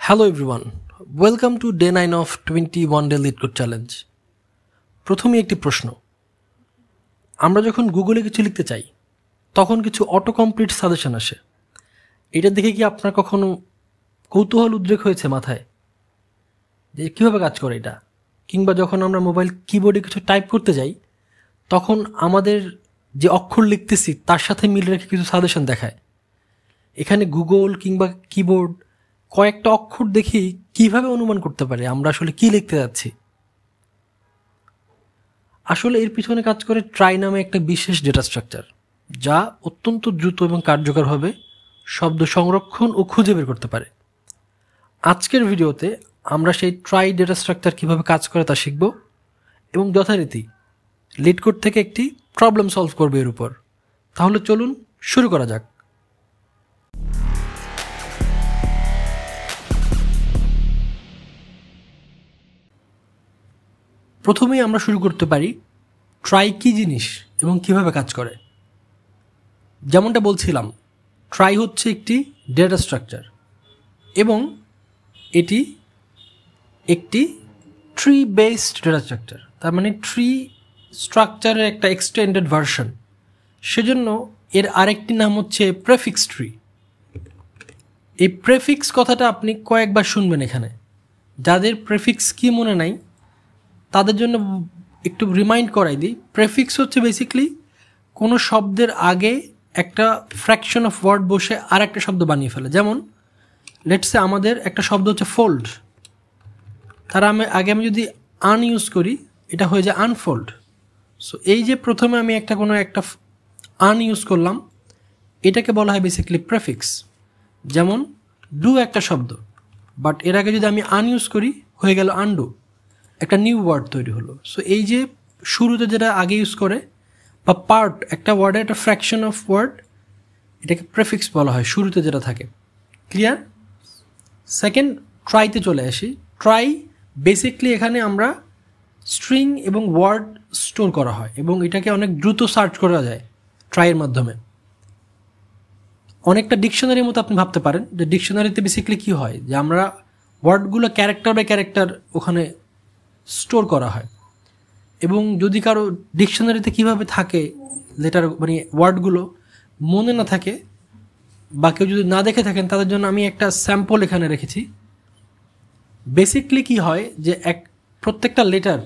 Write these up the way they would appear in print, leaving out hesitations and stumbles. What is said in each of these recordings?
Hello everyone, welcome to day 9 of 21 day lead code challenge. প্রথমেই একটি প্রশ্ন, আমরা যখন গুগলে কিছু লিখতে চাই তখন কিছু অটো কমপ্লিট সাজেশন আসে। এটা দেখে কি আপনার কখনো কৌতূহল উদ্রেক হয়েছে মাথায় যে কীভাবে কাজ করে এটা? কিংবা যখন আমরা মোবাইল কিবোর্ডে কিছু টাইপ করতে যাই তখন আমাদের যে অক্ষর লিখতেছি তার সাথে মিল রেখে কিছু সাজেশন দেখায়। এখানে গুগল কিংবা কিবোর্ড কয়েকটা অক্ষর দেখি কিভাবে অনুমান করতে পারে আমরা আসলে কি লিখতে যাচ্ছি। আসলে এর পিছনে কাজ করে ট্রাই নামে একটা বিশেষ ডেটা স্ট্রাকচার, যা অত্যন্ত দ্রুত এবং কার্যকরভাবে শব্দ সংরক্ষণ ও খুঁজে বের করতে পারে। আজকের ভিডিওতে আমরা সেই ট্রাই ডেটা স্ট্রাকচার কীভাবে কাজ করে তা শিখব এবং যথারীতি লিড কোড থেকে একটি প্রবলেম সলভ করবে এর উপর। তাহলে চলুন শুরু করা যাক। প্রথমেই আমরা শুরু করতে পারি ট্রাই কী জিনিস এবং কিভাবে কাজ করে। যেমনটা বলছিলাম, ট্রাই হচ্ছে একটি ডেটা স্ট্রাকচার এবং এটি একটি ট্রি বেসড ডেটা স্ট্রাকচার। তার মানে ট্রি স্ট্রাকচারের একটা এক্সটেন্ডেড ভার্সন। সেজন্য এর আরেকটি নাম হচ্ছে প্রেফিক্স ট্রি। এই প্রেফিক্স কথাটা আপনি কয়েকবার শুনবেন এখানে। যাদের প্রেফিক্স কি মনে নাই তাদের জন্য একটু রিমাইন্ড করাই দিই। প্রেফিক্স হচ্ছে বেসিক্যালি কোনো শব্দের আগে একটা ফ্র্যাকশন অফ ওয়ার্ড বসে আর একটা শব্দ বানিয়ে ফেলে। যেমন লেটসে আমাদের একটা শব্দ হচ্ছে ফোল্ড, তার আগে আমি যদি আন ইউজ করি এটা হয়ে যায় আনফোল্ড। সো এই যে প্রথমে আমি কোনো একটা আন ইউজ করলাম, এটাকে বলা হয় বেসিক্যালি প্রেফিক্স। যেমন ডু একটা শব্দ, বাট এর আগে যদি আমি আন ইউজ করি হয়ে গেল আনডু, একটা নিউ ওয়ার্ড তৈরি হলো। সো এই যে শুরুতে যেটা আগে ইউজ করে বা পার্ট একটা ওয়ার্ডের একটা ফ্র্যাকশন অফ ওয়ার্ড, এটাকে প্রেফিক্স বলা হয়, শুরুতে যেটা থাকে। ক্লিয়ার? সেকেন্ড, ট্রাইতে চলে আসি। ট্রাই বেসিকলি এখানে আমরা স্ট্রিং এবং ওয়ার্ড স্টোর করা হয় এবং এটাকে অনেক দ্রুত সার্চ করা যায় ট্রাইয়ের মাধ্যমে। অনেকটা ডিকশনারির মতো আপনি ভাবতে পারেন যে ডিকশনারিতে বেসিক্যালি কী হয় যে আমরা ওয়ার্ডগুলো ক্যারেক্টার বাই ক্যারেক্টার ওখানে স্টোর করা হয়। এবং যদি কারো ডিকশনারিতে কিভাবে থাকে লেটার মানে ওয়ার্ডগুলো মনে না থাকে বা কেউ যদি না দেখে থাকেন তাদের জন্য আমি একটা স্যাম্পল এখানে রেখেছি। বেসিকলি কি হয় যে প্রত্যেকটা লেটার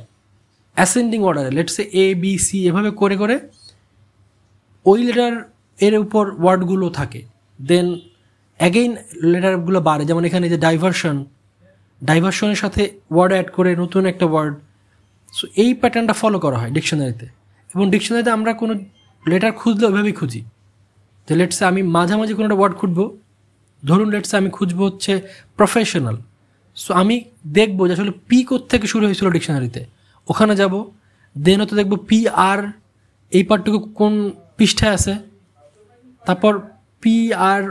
অ্যাসেন্ডিং অর্ডারে, লেটসে এ বি সি এভাবে করে করে ওই লেটার এর উপর ওয়ার্ডগুলো থাকে। দেন অ্যাগেইন লেটারগুলো বাড়ে। যেমন এখানে যে ডাইভারশনের সাথে ওয়ার্ড অ্যাড করে নতুন একটা ওয়ার্ড। সো এই প্যাটার্নটা ফলো করা হয় ডিকশনারিতে। এবং ডিকশনারিতে আমরা কোনো লেটার খুঁজলে ওইভাবেই খুঁজি যে লেটসে আমি মাঝামাঝি কোনো একটা ওয়ার্ড খুঁজবো। ধরুন লেটসে আমি খুঁজবো হচ্ছে প্রফেশনাল। সো আমি দেখবো যে আসলে পি থেকে শুরু হয়েছিল ডিকশনারিতে, ওখানে যাব। দেন হয়তো দেখবো পি আর এই পার্টটুকু কোন পৃষ্ঠায় আছে, তারপর পি আর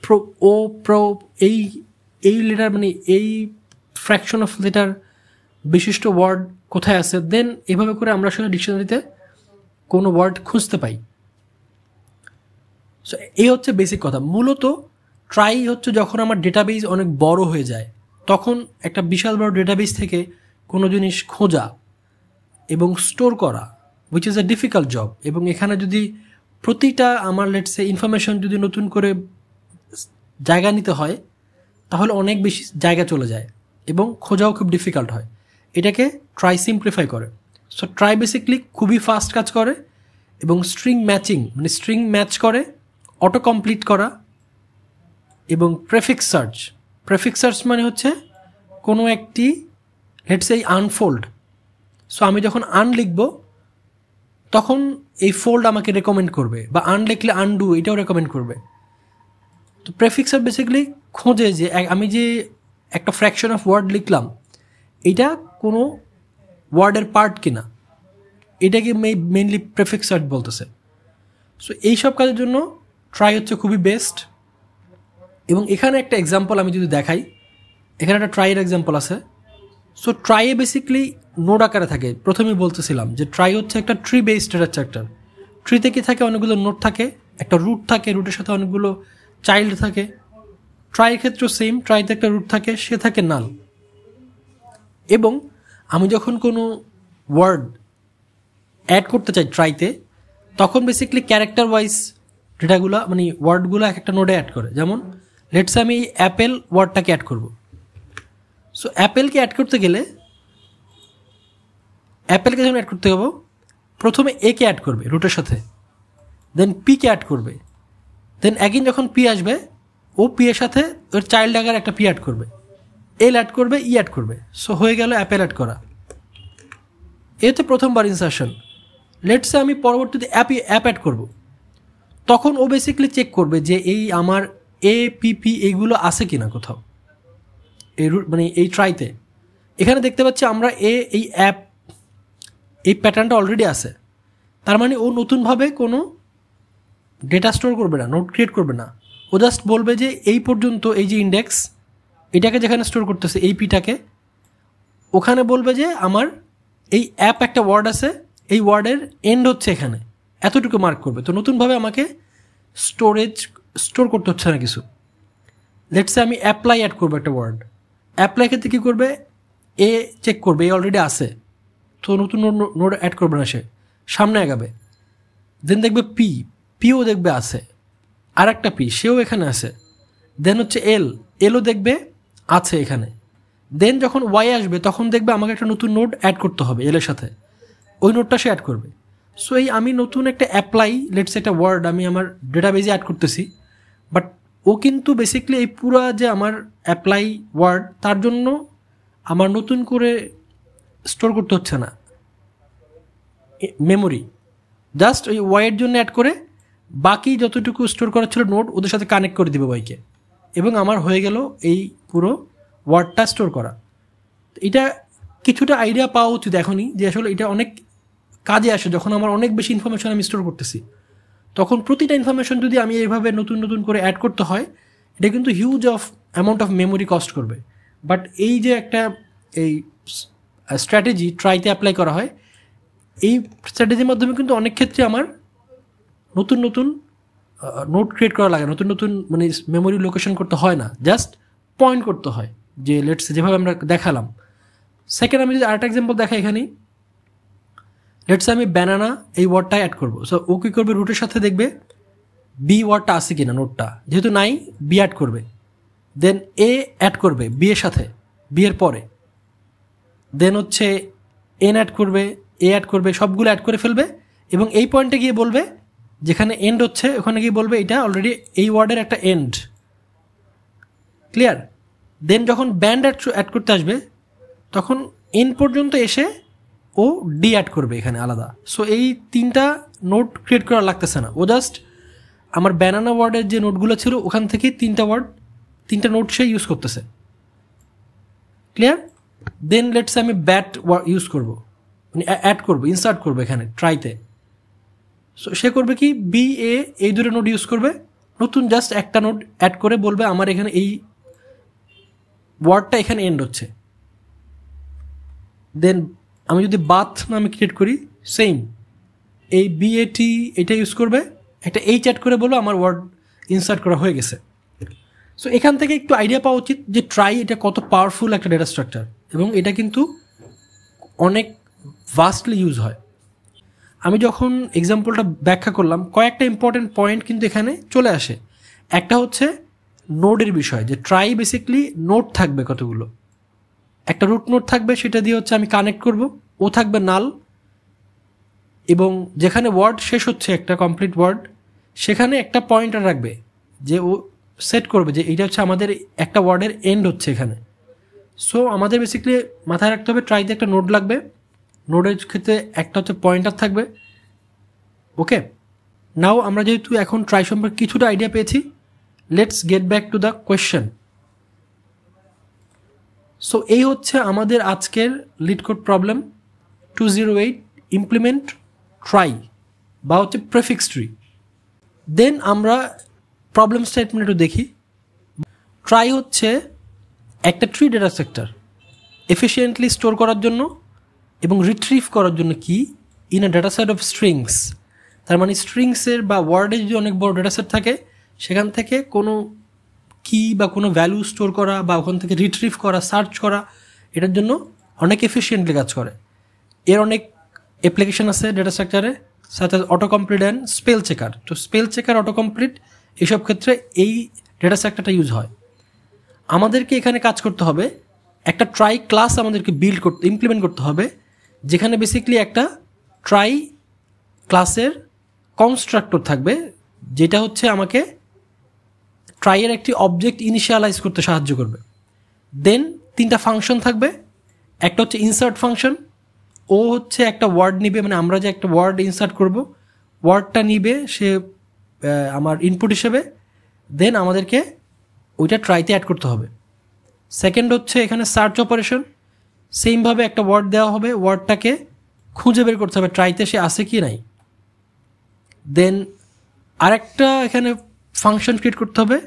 প্রো এই লেটার মানে এই ফ্র্যাকশন অফ লেটার বিশিষ্ট ওয়ার্ড কোথায় আছে। দেন এভাবে করে আমরা আসলে ডিকশনারিতে কোনো ওয়ার্ড খুঁজতে পাই। সো এই হচ্ছে বেসিক কথা। মূলত ট্রাই হচ্ছে যখন আমার ডেটাবেস অনেক বড় হয়ে যায়, তখন একটা বিশাল বড় ডেটাবেস থেকে কোনো জিনিস খোঁজা এবং স্টোর করা which is a difficult job. এবং এখানে যদি প্রতিটা আমার লেটসে ইনফরমেশন যদি নতুন করে জায়গা নিতে হয় তাহলে অনেক বেশি জায়গা চলে যায় এবং খোঁজাও খুব ডিফিকাল্ট হয়। এটাকে ট্রাই সিম্পলিফাই করে। সো ট্রাই বেসিকলি খুবই ফাস্ট কাজ করে এবং স্ট্রিং ম্যাচিং মানে স্ট্রিং ম্যাচ করে, অটো কমপ্লিট করা এবং প্রেফিক্স সার্চ মানে হচ্ছে কোনো একটি লেটস এই আনফোল্ড। সো আমি যখন আন লিখব তখন এই ফোল্ড আমাকে রেকমেন্ড করবে, বা আন লিখলে আনডু এটাও রেকমেন্ড করবে। তো প্রেফিক্সার বেসিক্যালি খোঁজে যে আমি যে একটা ফ্র্যাকশন অফ ওয়ার্ড লিখলাম এটা কোনো ওয়ার্ডের পার্ট কিনা, এটাকে মেইনলি প্রেফিক্স সার্চ বলতেছে। সো এইসব কাজের জন্য ট্রাই হচ্ছে খুবই বেস্ট। এবং এখানে একটা এক্সাম্পল আমি যদি দেখাই, এখানে একটা ট্রাইয়ের এক্সাম্পল আছে। সো ট্রাইয়ে বেসিক্যালি নোড আকারে থাকে। প্রথমেই বলতেছিলাম যে ট্রাই হচ্ছে একটা ট্রি বেসড ডেটা স্ট্রাকচার। ট্রিতে কি থাকে, অনেকগুলো নোড থাকে, একটা রুট থাকে, রুটের সাথে অনেকগুলো চাইল্ড থাকে। ট্রাইয়ের ক্ষেত্রে সেম, ট্রাইতে একটা রুট থাকে, সে থাকে নাল। এবং আমি যখন কোনো ওয়ার্ড অ্যাড করতে চাই ট্রাইতে, তখন বেসিক্যালি ক্যারেক্টার ওয়াইজ ডেটাগুলো মানে ওয়ার্ডগুলো এক একটা নোডে অ্যাড করে। যেমন লেটস আমি অ্যাপেল ওয়ার্ডটাকে অ্যাড করব। সো অ্যাপেলকে অ্যাড করতে গেলে অ্যাপেলকে যখন অ্যাড করতে যাবো, প্রথমে এ কে অ্যাড করবে রুটের সাথে, দেন পি কে অ্যাড করবে, দেন অ্যাগেন যখন পি আসবে ও পি এর সাথে ওর চাইল্ড আগার একটা পি অ্যাড করবে, এল অ্যাড করবে, ই অ্যাড করবে। সো হয়ে গেল অ্যাপেল অ্যাড করা। এ হচ্ছে প্রথমবার ইনসারশন। লেটসে আমি পরবর্তীতে অ্যাপ অ্যাড করব, তখন ও বেসিক্যালি চেক করবে যে এই আমার এ পি পি এইগুলো আছে কিনা কোথাও এই মানে এই ট্রাইতে। এখানে দেখতে পাচ্ছি আমরা এই অ্যাপ এই প্যাটার্নটা অলরেডি আছে, তার মানে ও নতুনভাবে কোনো ডেটা স্টোর করবে না, নোট ক্রিয়েট করবে না। ও জাস্ট বলবে যে এই পর্যন্ত এই যে ইন্ডেক্স এটাকে যেখানে স্টোর করতেছে এই পিটাকে, ওখানে বলবে যে আমার এই অ্যাপ একটা ওয়ার্ড আছে, এই ওয়ার্ডের এন্ড হচ্ছে এখানে, এতটুকু মার্ক করবে। তো নতুনভাবে আমাকে স্টোর করতে হচ্ছে না কিছু। লেটসে আমি অ্যাপ্লাই অ্যাড করবো একটা ওয়ার্ড, অ্যাপ্লাই ক্ষেত্রে কী করবে, এ চেক করবে এ অলরেডি আছে, তো নতুন নোড অ্যাড করবে না, সে সামনে আগাবে। দেন দেখবে পিও দেখবে আছে, আর একটা পি সেও এখানে আছে। দেন হচ্ছে এলও দেখবে আছে এখানে। দেন যখন ওয়াই আসবে তখন দেখবে আমাকে একটা নতুন নোড অ্যাড করতে হবে এলের সাথে, ওই নোডটা সে অ্যাড করবে। সো এই আমি নতুন একটা অ্যাপ্লাই লেটস একটা ওয়ার্ড আমি আমার ডেটাবেজে অ্যাড করতেছি, বাট ও কিন্তু বেসিক্যালি এই পুরা যে আমার অ্যাপ্লাই ওয়ার্ড তার জন্য আমার নতুন করে স্টোর করতে হচ্ছে না মেমোরি, জাস্ট ওই ওয়াইয়ের জন্য অ্যাড করে বাকি যতটুকু স্টোর করা ছিল নোট ওদের সাথে কানেক্ট করে দেবে ওয়াইকে, এবং আমার হয়ে গেল এই পুরো ওয়ার্ডটা স্টোর করা। এটা কিছুটা আইডিয়া পাওয়া উচিত এখনই যে আসলে এটা অনেক কাজে আসে যখন আমার অনেক বেশি ইনফরমেশন আমি স্টোর করতেছি, তখন প্রতিটা ইনফরমেশন যদি আমি এইভাবে নতুন নতুন করে অ্যাড করতে হয়, এটা কিন্তু huge amount of memory cost করবে। বাট এই যে একটা এই স্ট্র্যাটেজি ট্রাইতে অ্যাপ্লাই করা হয়, এই স্ট্র্যাটেজির মাধ্যমে কিন্তু অনেক ক্ষেত্রে আমার নতুন নতুন নোট ক্রিয়েট করা লাগে, নতুন নতুন মানে মেমোরি লোকেশন করতে হয় না, জাস্ট পয়েন্ট করতে হয় যে লেটস যেভাবে আমরা দেখালাম। সেকেন্ড আমি যদি আরেকটা এক্সাম্পল দেখাই, এখানেই লেটস আমি ব্যানানা এই ওয়ার্ডটাই অ্যাড করবো। সো ও কী করবে, রুটের সাথে দেখবে বি ওয়ার্ডটা আছে কিনা, নোটটা যেহেতু নাই বি অ্যাড করবে, দেন এ অ্যাড করবে বি এর সাথে, বি এর পরে, দেন হচ্ছে এন অ্যাড করবে, এ অ্যাড করবে, সবগুলো অ্যাড করে ফেলবে এবং এই পয়েন্টে গিয়ে বলবে যেখানে এন্ড হচ্ছে ওখানে গিয়ে বলবে এটা অলরেডি এই ওয়ার্ডের একটা এন্ড। ক্লিয়ার? দেন যখন ব্যান্ড অ্যাড করতে আসবে তখন এন পর্যন্ত এসে ও ডি অ্যাড করবে এখানে আলাদা। সো এই তিনটা নোট ক্রিয়েট করা লাগতেছে না, ও জাস্ট আমার ব্যানানা ওয়ার্ডের যে নোটগুলো ছিল ওখান থেকে তিনটা নোট সে ইউজ করতেছে। ক্লিয়ার? দেন লেটস আমি ব্যাট ইউজ করবো, মানে অ্যাড করবো, ইনসার্ট করবো এখানে ট্রাইতে। সো সে করবে কি, বি এ এই দুটো নোট ইউজ করবে, নতুন জাস্ট একটা নোট অ্যাড করে বলবে আমার এখানে এই ওয়ার্ডটা এখানে এন্ড হচ্ছে। দেন আমি যদি বাথ নামে ক্রিয়েট করি, সেম এই বিএটি এটা ইউজ করবে, একটা এইচ অ্যাড করে বলো আমার ওয়ার্ড ইনসার্ট করা হয়ে গেছে। সো এখান থেকে একটু আইডিয়া পাওয়া উচিত যে ট্রাই এটা কত পাওয়ারফুল একটা ডেটা স্ট্রাকচার, এবং এটা কিন্তু অনেক ভাস্টলি ইউজ হয়। আমি যখন এক্সাম্পলটা ব্যাখ্যা করলাম কয়েকটা ইম্পর্টেন্ট পয়েন্ট কিন্তু এখানে চলে আসে। একটা হচ্ছে নোডের বিষয়, যে ট্রাই বেসিক্যালি নোড থাকবে কতগুলো, একটা রুট নোড থাকবে সেটা দিয়ে হচ্ছে আমি কানেক্ট করব, ও থাকবে নাল, এবং যেখানে ওয়ার্ড শেষ হচ্ছে একটা কমপ্লিট ওয়ার্ড সেখানে একটা পয়েন্টার রাখবে যে ও সেট করবে যে এইটা হচ্ছে আমাদের একটা ওয়ার্ডের এন্ড হচ্ছে এখানে। সো আমাদের বেসিক্যালি মাথায় রাখতে হবে ট্রাইতে একটা নোড লাগবে, নোডের ক্ষেত্রে একটা হচ্ছে পয়েন্টার থাকবে। ওকে, নাও আমরা যেহেতু এখন ট্রাই সম্পর্কে কিছুটা আইডিয়া পেয়েছি, let's get back to the question. So এই হচ্ছে আমাদের আজকের lead code problem 208, implement try বা হচ্ছে প্রেফিক্স ট্রি। দেন আমরা প্রবলেম স্টেটমেন্ট একটু দেখি। ট্রাই হচ্ছে একটা tree data structure efficiently store করার জন্য এবং রিট্রিভ করার জন্য কি in a data set of strings. তার মানে স্ট্রিংসের বা ওয়ার্ডে যদি অনেক বড় ডেটা সেট থাকে সেখান থেকে কোনো কি বা কোনো ভ্যালু স্টোর করা বা ওখান থেকে রিট্রিভ করা, সার্চ করা, এটার জন্য অনেক এফিসিয়েন্টলি কাজ করে। এর অনেক অ্যাপ্লিকেশন আছে ডেটা স্ট্রাকচারে, সাথে auto complete and spell checker. তো স্পেল চেকার, অটো কমপ্লিট, এইসব ক্ষেত্রে এই ডেটা স্ট্রাকচারটা ইউজ হয়। আমাদেরকে এখানে কাজ করতে হবে, একটা ট্রাই ক্লাস আমাদেরকে ইমপ্লিমেন্ট করতে হবে, যেখানে বেসিক্যালি একটা ট্রাই ক্লাসের কনস্ট্রাক্টর থাকবে, যেটা হচ্ছে আমাকে ট্রাইয়ের একটি অবজেক্ট ইনিশিয়ালাইজ করতে সাহায্য করবে। দেন 3টা ফাংশন থাকবে। একটা হচ্ছে ইনসার্ট ফাংশন, ও হচ্ছে একটা ওয়ার্ড নিবে, মানে আমরা যে একটা ওয়ার্ড ইনসার্ট করব, ওয়ার্ডটা নিবে সে আমার ইনপুট হিসেবে, দেন আমাদেরকে ওইটা ট্রাইতে অ্যাড করতে হবে। সেকেন্ড হচ্ছে এখানে সার্চ অপারেশন, সেমভাবে একটা ওয়ার্ড দেওয়া হবে, ওয়ার্ডটাকে খুঁজে বের করতে হবে ট্রাইতে সে আছে কি নাই। দেন আরেকটা এখানে ফাংশন ক্রিয়েট করতে হবে,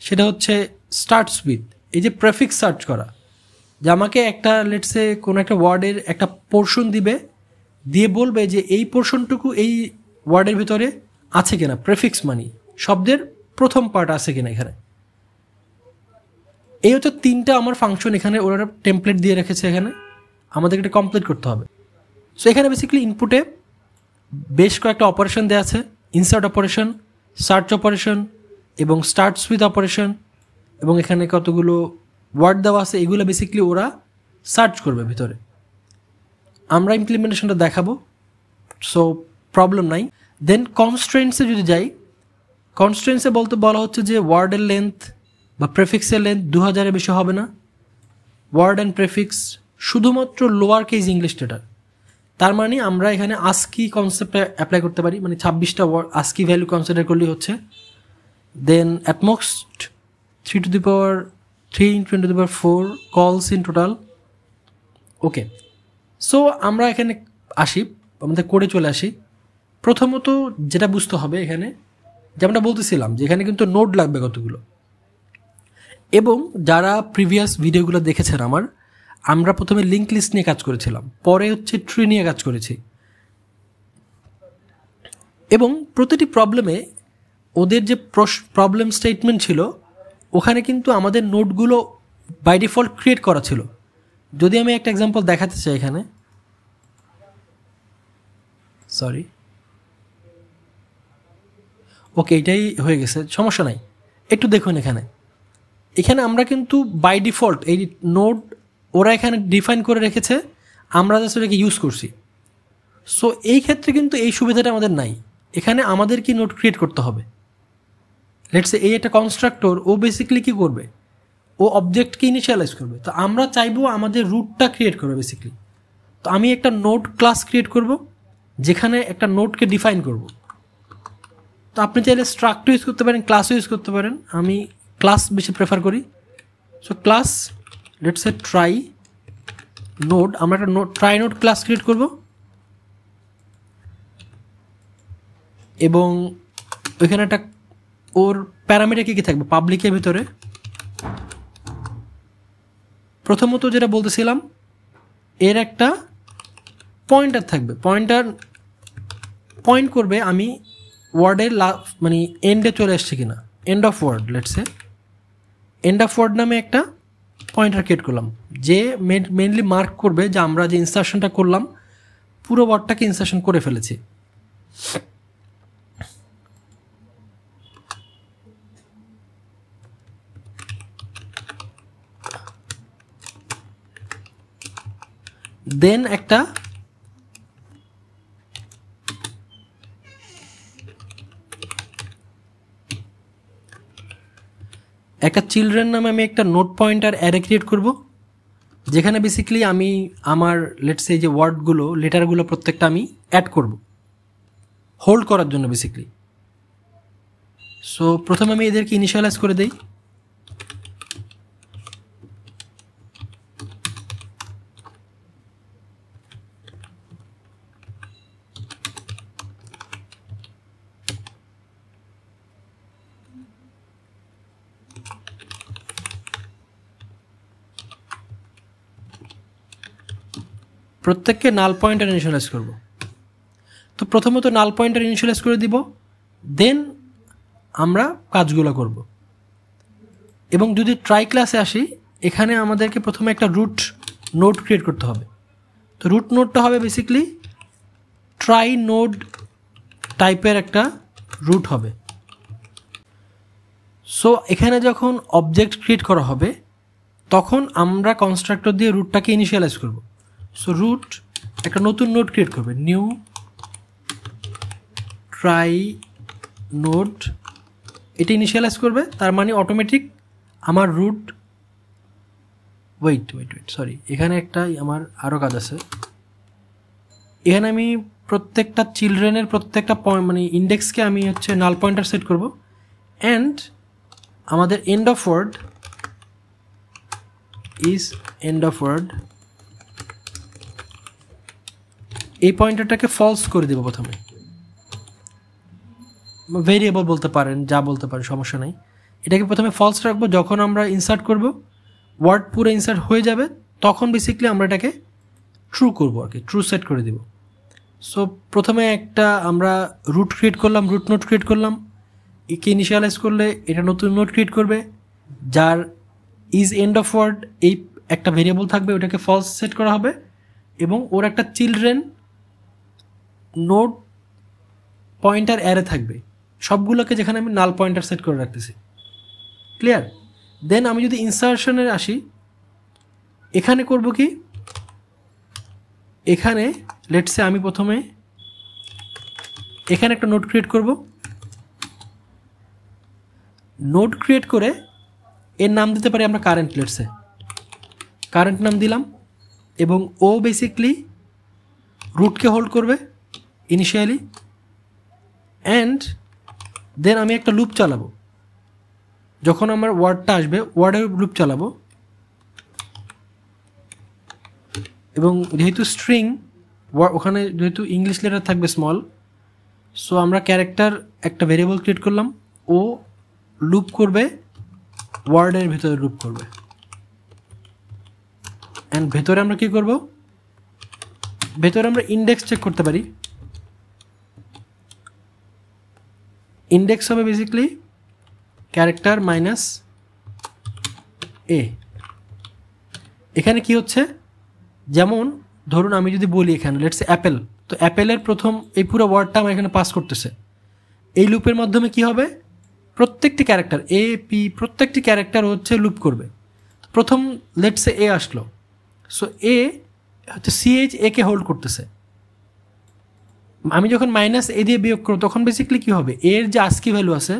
সেটা হচ্ছে স্টার্টস উইথ, এই যে প্রেফিক্স সার্চ করা, যে আমাকে একটা লেটসে কোনো একটা ওয়ার্ডের একটা পোর্শন দিবে, দিয়ে বলবে যে এই পোর্শনটুকু এই ওয়ার্ডের ভিতরে আছে কিনা, প্রেফিক্স মানি শব্দের প্রথম পার্ট আছে কিনা এখানে। এই হচ্ছে 3টা আমার ফাংশন, এখানে ওরা টেমপ্লেট দিয়ে রেখেছে, এখানে আমাদেরকে এটা কমপ্লিট করতে হবে। সো এখানে বেসিক্যালি ইনপুটে বেশ কয়েকটা অপারেশন দেওয়া আছে, ইনসার্ট অপারেশন, সার্চ অপারেশন এবং স্টার্টস উইথ অপারেশন, এবং এখানে কতগুলো ওয়ার্ড দেওয়া আছে, এগুলো বেসিক্যালি ওরা সার্চ করবে ভিতরে। আমরা ইমপ্লিমেন্টেশনটা দেখাবো, সো প্রবলেম নাই। দেন কনস্ট্রেন্টসে যদি যাই, কনস্ট্রেন্টসে বলা হচ্ছে যে ওয়ার্ডের লেন্থ বা প্রেফিক্সের লেন্থ 2000-এর বেশি হবে না। ওয়ার্ড অ্যান্ড প্রেফিক্স শুধুমাত্র লোয়ার কেস ইংলিশ লেটার। তার মানে আমরা এখানে আস্কি কনসেপ্ট অ্যাপ্লাই করতে পারি, মানে 26টা ওয়ার্ড আস্কি ভ্যালু কনসিডার করলেই হচ্ছে। Then at most 3 to the power 3 × 10 to the power 4 কলস ইন টোটাল। ওকে, সো আমরা এখানে আসি, আমাদের কোডে চলে আসি। প্রথমত যেটা বুঝতে হবে এখানে, যেমনটা বলতেছিলাম যে এখানে কিন্তু নোড লাগবে কতগুলো, এবং যারা প্রিভিয়াস ভিডিওগুলো দেখেছেন আমরা প্রথমে লিঙ্ক লিস্ট নিয়ে কাজ করেছিলাম, পরে হচ্ছে ট্রি নিয়ে কাজ করেছি, এবং প্রতিটি প্রবলেমে ওদের যে প্রবলেম স্টেটমেন্ট ছিল ওখানে কিন্তু আমাদের নোটগুলো বাই ডিফল্ট ক্রিয়েট করা ছিল। যদি আমি একটা এক্সাম্পল দেখাতে চাই এখানে, সরি, ওকে এটাই হয়ে গেছে, সমস্যা নাই। একটু দেখুন এখানে আমরা কিন্তু বাই ডিফল্ট এই নোড ওরা এখানে ডিফাইন করে রেখেছে, আমরা জাস্ট এটাকে ইউজ করছি। সো এই ক্ষেত্রে কিন্তু এই সুবিধাটা আমাদের নাই, এখানে আমাদের কি নোট ক্রিয়েট করতে হবে। লেটস সে এই একটা কনস্ট্রাক্টর, ও বেসিক্যালি কী করবে, ও অবজেক্টকে ইনিশিয়ালাইজ করবে। তো আমরা চাইবো আমাদের রুটটা ক্রিয়েট করবে বেসিক্যালি। তো আমি একটা নোড ক্লাস ক্রিয়েট করব, যেখানে একটা নোডকে ডিফাইন করব। তো আপনি চাইলে স্ট্রাক্টর ইউজ করতে পারেন, ক্লাসও ইউজ করতে পারেন, আমি ক্লাস বেশি প্রেফার করি। So class let's say try node, আমরা একটা ট্রাই নোড ক্লাস ক্রিয়েট করব, এবং ওইখানে একটা ওর প্যারামিটার কী থাকবে পাবলিকের ভিতরে। প্রথমত যেটা বলতেছিলাম, এর একটা পয়েন্টার থাকবে, পয়েন্টার পয়েন্ট করবে আমি ওয়ার্ডের মানে এন্ডে চলে এসছে কিনা, এন্ড অফ ওয়ার্ড, লেটসে এন্ড অফ ওয়ার্ড নামে একটা পয়েন্টার ক্রিয়েট করলাম, যে মেনলি মার্ক করবে যে আমরা যে ইনসার্শনটা করলাম পুরো ওয়ার্ডটাকে ইনসার্শন করে ফেলেছি। দেন একটা চিলড্রেন নামে আমি একটা নোট পয়েন্টার অ্যারে ক্রিয়েট করব, যেখানে বেসিক্যালি আমি আমার লেটস সে যে ওয়ার্ডগুলো লেটারগুলো প্রত্যেকটা আমি অ্যাড করব হোল্ড করার জন্য বেসিক্যালি। সো প্রথমে আমি এদেরকে ইনিশিয়ালাইজ করে দেই। প্রত্যেককে নাল পয়েন্টার ইনিশিয়ালাইজ করব। তো প্রথমত নাল পয়েন্টার ইনিশিয়ালাইজ করে দিব, দেন আমরা কাজগুলো করব। এবং যদি ট্রাই ক্লাসে আসি, এখানে আমাদেরকে প্রথমে একটা রুট নোড ক্রিয়েট করতে হবে। তো রুট নোডটা হবে বেসিক্যালি ট্রাই নোড টাইপের একটা রুট হবে। সো এখানে যখন অবজেক্ট ক্রিয়েট করা হবে তখন আমরা কনস্ট্রাক্টর দিয়ে রুটটাকে ইনিশিয়ালাইজ করব। সো রুট একটা নতুন নোড ক্রিয়েট করবে, নিউ ট্রাই নোড, এটা ইনিশিয়ালাইজ করবে। তার মানে অটোমেটিক আমার রুট ওয়েট সরি, এখানে একটা আমার আরও কাজ আছে। এখানে আমি প্রত্যেকটা চিলড্রেনের প্রত্যেকটা মানে ইন্ডেক্সকে আমি হচ্ছে নাল পয়েন্টার সেট করব। অ্যান্ড আমাদের end of word is end of word, এই পয়েন্টারটাকে ফলস করে দেবো প্রথমে। ভেরিয়েবল বলতে পারেন, যা বলতে পারেন, সমস্যা নাই। এটাকে প্রথমে ফলস রাখবো। যখন আমরা ইনসার্ট করব, ওয়ার্ড পুরো ইনসার্ট হয়ে যাবে, তখন বেসিক্যালি আমরা এটাকে ট্রু করবো আর কি, ট্রু সেট করে দেব। সো প্রথমে একটা আমরা রুট ক্রিয়েট করলাম, রুট নোট ক্রিয়েট করলাম। একে ইনিশিয়ালাইজ করলে এটা নতুন নোট ক্রিয়েট করবে যার ইজ এন্ড অফ ওয়ার্ড এই একটা ভেরিয়েবল থাকবে, ওটাকে ফলস সেট করা হবে। এবং ওর একটা চিলড্রেন নোড পয়েন্টার অ্যারে থাকবে, সবগুলোকে যেখানে আমি নাল পয়েন্টার সেট করে রাখতেছি। ক্লিয়ার? দেন আমি যদি ইনসার্শনে আসি, এখানে করব কি, এখানে লেটসে আমি প্রথমে এখানে একটা নোড ক্রিয়েট করব। নোড ক্রিয়েট করে এর নাম দিতে পারি আমরা কারেন্ট, লেটসে কারেন্ট নাম দিলাম। এবং ও বেসিকলি রুটকে হোল্ড করবে ইনিশিয়ালি। অ্যান্ড দেন আমি একটা লুপ চালাবো, যখন আমার ওয়ার্ডটা আসবে ওয়ার্ডের লুপ চালাবো। এবং যেহেতু স্ট্রিং, ওখানে যেহেতু ইংলিশ লেটার থাকবে স্মল, সো আমরা ক্যারেক্টার একটা ভেরিয়েবল ক্রিয়েট করলাম, ও লুপ করবে, ওয়ার্ডের ভেতরে লুপ করবে। অ্যান্ড ভেতরে আমরা কী করব, ভেতরে আমরা ইন্ডেক্স চেক করতে পারি। ইন্ডেক্স হবে বেসিক্যালি ক্যারেক্টার মাইনাস এ। এখানে কি হচ্ছে, যেমন ধরুন আমি যদি বলি এখানে লেটস অ্যাপেল, তো অ্যাপেলের প্রথম এই পুরো ওয়ার্ডটা আমার এখানে পাস করতেছে। এই লুপের মাধ্যমে কি হবে, প্রত্যেকটি ক্যারেক্টার এ পি প্রত্যেকটি ক্যারেক্টার হচ্ছে লুপ করবে। প্রথম লেটসে এ আসলো, সো এ হচ্ছে সিএইচ একে হোল্ড করতেছে। আমি যখন মাইনাস এ দিয়ে বিয়োগ করব তখন বেসিক্যালি কী হবে, এর যে আস্কি ভ্যালু আছে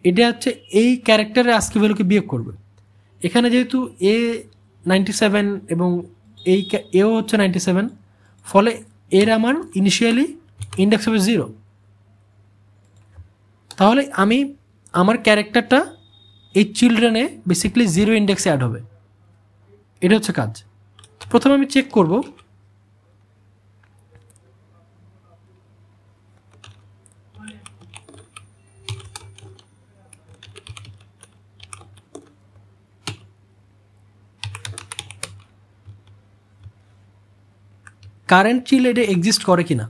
এটা হচ্ছে এই ক্যারেক্টারের আস্কি ভ্যালুকে বিয়োগ করবে। এখানে যেহেতু এ 97 এবং এই এও হচ্ছে 97, ফলে এর আমার ইনিশিয়ালি ইন্ডেক্স হবে 0। তাহলে আমি আমার ক্যারেক্টারটা এই চিলড্রেনে বেসিক্যালি 0 ইন্ডেক্সে অ্যাড হবে। এটা হচ্ছে কাজ। প্রথমে আমি চেক করব কারেন্ট চিল এটা এক্সিস্ট করে কি না।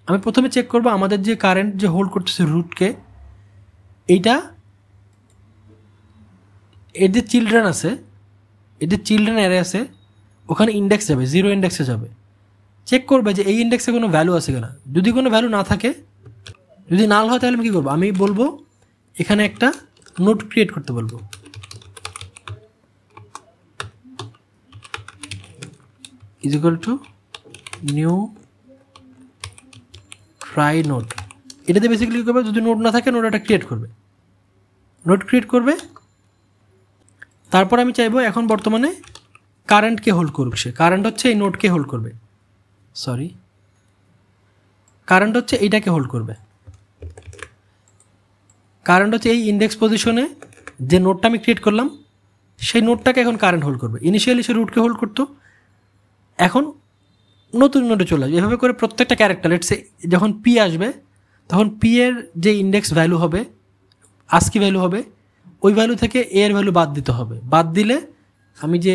আমি প্রথমে চেক করব আমাদের যে কারেন্ট যে হোল্ড করতেছে রুটকে, এইটা এর যে চিলড্রেন আছে, এর যে চিলড্রেন অ্যারে আছে, ওখানে ইন্ডেক্স যাবে, 0 ইন্ডেক্সে যাবে। চেক করবে যে এই ইন্ডেক্সে কোনো ভ্যালু আছে কিনা। যদি কোনো ভ্যালু না থাকে, যদি নাল হয়, তাহলে আমি কী করবো, আমি বলবো এখানে একটা নোট ক্রিয়েট করতে বলবো। Is equal to new try note. এটাতে বেসিক্যালি কী করবে, যদি নোট না থাকে নোট একটা ক্রিয়েট করবে, নোট ক্রিয়েট করবে। তারপর আমি চাইবো এখন বর্তমানে কারেন্টকে হোল্ড করুক সে। কারেন্ট হচ্ছে এই নোটকে হোল্ড করবে, সরি কারেন্ট হচ্ছে এইটাকে হোল্ড করবে। কারেন্ট হচ্ছে এই ইন্ডেক্স পজিশনে যে নোটটা আমি ক্রিয়েট করলাম সেই নোটটাকে এখন কারেন্ট হোল্ড করবে। ইনিশিয়ালি সে রুটকে হোল্ড করতো, এখন নতুন নোটে চলে আসবে। এভাবে করে প্রত্যেকটা ক্যারেক্টার লেটসে যখন পি আসবে তখন পি এর যে ইন্ডেক্স ভ্যালু হবে, আস্কি ভ্যালু হবে, ওই ভ্যালু থেকে এ এর ভ্যালু বাদ দিতে হবে। বাদ দিলে আমি যে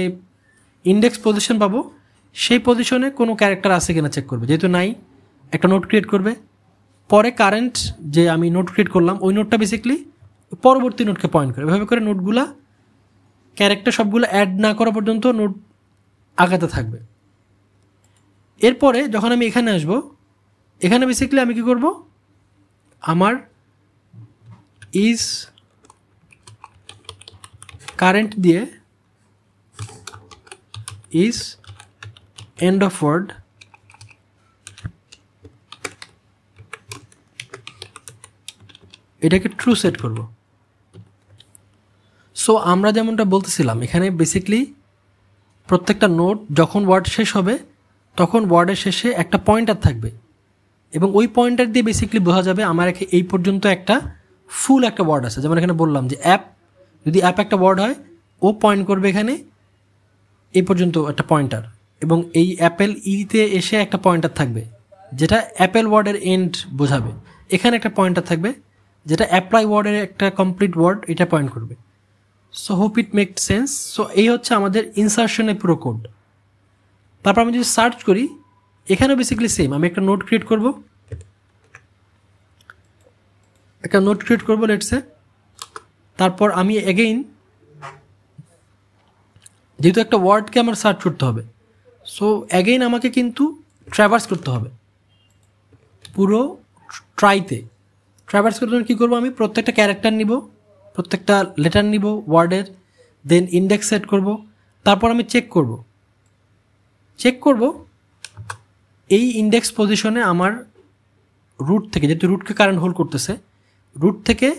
ইন্ডেক্স পজিশন পাবো সেই পজিশনে কোনো ক্যারেক্টার আছে কিনা চেক করবে। যেহেতু নাই, একটা নোট ক্রিয়েট করবে। পরে কারেন্ট যে আমি নোট ক্রিয়েট করলাম ওই নোটটা বেসিক্যালি পরবর্তী নোটকে পয়েন্ট করে। এভাবে করে নোটগুলা ক্যারেক্টার সবগুলো অ্যাড না করা পর্যন্ত নোট আগাতে থাকবে। এরপরে যখন আমি এখানে আসব, এখানে বেসিক্যালি আমি কি করব, আমার ইজ কারেন্ট দিয়ে ইজ এন্ড অফ ওয়ার্ড এটাকে ট্রু সেট করব। সো আমরা যেমনটা বলতেছিলাম, এখানে বেসিক্যালি প্রত্যেকটা নোট যখন ওয়ার্ড শেষ হবে তখন ওয়ার্ডের শেষে একটা পয়েন্টার থাকবে, এবং ওই পয়েন্টার দিয়ে বেসিক্যালি বোঝা যাবে আমার এই পর্যন্ত একটা ফুল একটা ওয়ার্ড আছে। যেমন এখানে বললাম যে অ্যাপ, যদি অ্যাপ একটা ওয়ার্ড হয় ও পয়েন্ট করবে এখানে এই পর্যন্ত একটা পয়েন্টার, এবং এই অ্যাপেল ইতে এসে একটা পয়েন্টার থাকবে যেটা অ্যাপেল ওয়ার্ডের এন্ড বোঝাবে। এখানে একটা পয়েন্টার থাকবে যেটা অ্যাপ্লাই ওয়ার্ডের একটা কমপ্লিট ওয়ার্ড, এটা পয়েন্ট করবে। So hope it make sense. So এই হচ্ছে আমাদের ইনসার্শনের পুরো কোড। তারপর আমি যদি সার্চ করি, এখানেও বেসিক্যালি সেম। আমি একটা নোট ক্রিয়েট করব, লেটসে। তারপর আমি এগেইন, যেহেতু একটা ওয়ার্ডকে আমার সার্চ করতে হবে, সো এগেইন আমাকে কিন্তু ট্র্যাভার্স করতে হবে পুরো ট্রাইতে। ট্র্যাভার্স করতে কী করবো, আমি প্রত্যেকটা ক্যারেক্টার নিব, প্রত্যেকটা লেটার নিব ওয়ার্ডের, দেন ইন্ডেক্স সেট করব। তারপর আমি চেক করব এই ইন্ডেক্স পজিশনে আমার রুট থেকে, যেহেতু রুটকে কারেন্ট হোল্ড করতেছে, রুট থেকে